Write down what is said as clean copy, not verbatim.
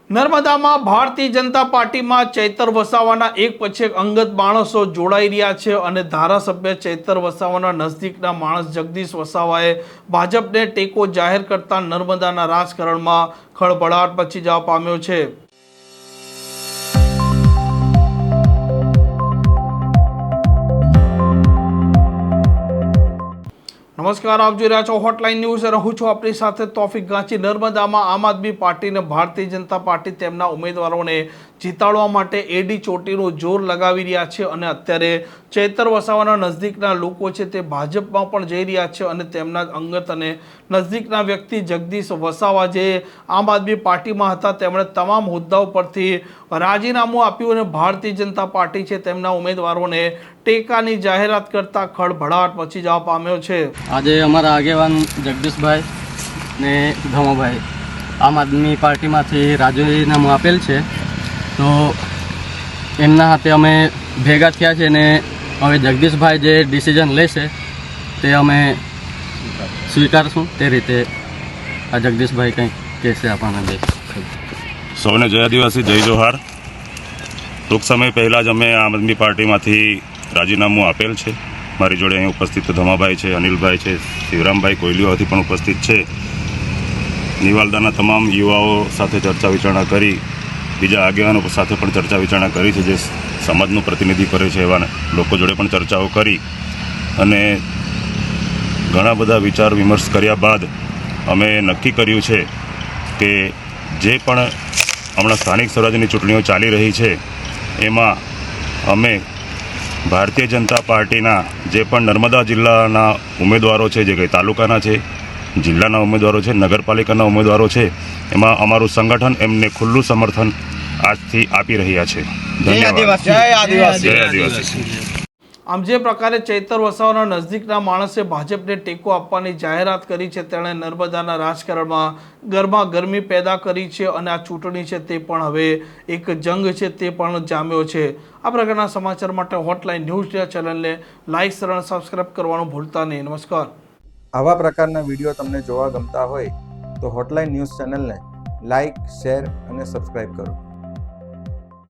નર્મદામાં ભારતીય જનતા પાર્ટીમાં ચૈતર વસાવાના એક પછી એક અંગત માણસો જોડાઈ રહ્યા છે અને ધારાસભ્ય ચૈતર વસાવાના નજદીકના માણસ જગદીશ વસાવાએ ભાજપને ટેકો જાહેર કરતા નર્મદાના રાજકારણમાં ખળભળાટ મચી જવા પામ્યો છે। નમસ્કાર, આપ જોઈ રહ્યા છો હોટલાઇન ન્યૂઝ। રહું છું આપણી સાથે તોફિક ગાંચી। નર્મદામાં આમ આદમી પાર્ટીને ભારતીય જનતા પાર્ટી તેમના ઉમેદવારોને જીતાડવા માટે એડી ચોટીનું જોર લગાવી રહ્યા છે અને અત્યારે ચૈતર વસાવાના નજદીકના લોકો છે તે ભાજપમાં પણ જઈ રહ્યા છે અને તેમના અંગત અને નજદીકના વ્યક્તિ જગદીશ વસાવા જે આમ આદમી પાર્ટીમાં હતા તેમણે તમામ હોદ્દાઓ પરથી રાજીનામું આપ્યું અને ભારતીય જનતા પાર્ટી છે તેમના ઉમેદવારોને ટેકાની જાહેરાત કરતા ખળભળાટ મચી જવા પામ્યો છે। આજે અમારા આગેવાન જગદીશભાઈ ને ધમાભાઈ આમ આદમી પાર્ટીમાંથી રાજીનામું આપેલ છે, તો એમના હાથે અમે ભેગા થયા છે ને હવે જગદીશભાઈ જે ડિસિઝન લેશે તે અમે સ્વીકારશું। તે રીતે આ જગદીશભાઈ કંઈક કહેશે આપણને દે। સૌને જય આદિવાસી, જય જોહાર। ટૂંક સમય પહેલાં જ અમે આમ આદમી પાર્ટીમાંથી રાજીનામું આપેલ છે। મારી જોડે અહીં ઉપસ્થિત ધમાભાઈ છે, અનિલભાઈ છે, શિવરામભાઈ કોયલીઓથી પણ ઉપસ્થિત છે। નિવાલદાના તમામ યુવાઓ સાથે ચર્ચા વિચારણા કરી, બીજા આગેવાનો સાથે પણ ચર્ચા વિચારણા કરી છે, જે સમાજનું પ્રતિનિધિત્વ કરે છે એવા લોકો જોડે પણ ચર્ચાઓ કરી અને ઘણા બધા વિચાર વિમર્શ કર્યા બાદ અમે નક્કી કર્યું છે કે જે પણ હમણાં સ્થાનિક સ્વરાજ્યની ચૂંટણીઓ ચાલી રહી છે એમાં અમે ભારતીય જનતા પાર્ટીના જે પણ નર્મદા જિલ્લાના ઉમેદવારો છે, જે કંઈ તાલુકાના છે, જિલ્લાના ઉમેદવારો છે, નગરપાલિકાના ઉમેદવારો છે, એમાં અમારું સંગઠન એમને ખુલ્લું સમર્થન આજથી આપી રહ્યા છે। ધન્યવાદ। જય આદિવાસી। આમ જે પ્રકારે ચૈતર વસાવાના નજદીકના માણસે ભાજપને ટેકો આપવાની જાહેરાત કરી છે, તેણે નર્મદાના રાજકારણમાં ગરમાગરમી પેદા કરી છે અને આ ચૂંટણી છે તે પણ હવે એક જંગ છે તે પણ જામ્યો છે। આ પ્રકારના સમાચાર માટે હોટલાઇન ન્યૂઝ ચેનલને લાઇક, શેર અને સબસ્ક્રાઇબ કરવાનું ભૂલતા નહીં। નમસ્કાર। આવા પ્રકારના વિડીયો તમને જોવા ગમતા હોય તો હોટલાઇન ન્યૂઝ ચેનલને લાઇક, શેર અને સબસ્ક્રાઇબ કરો।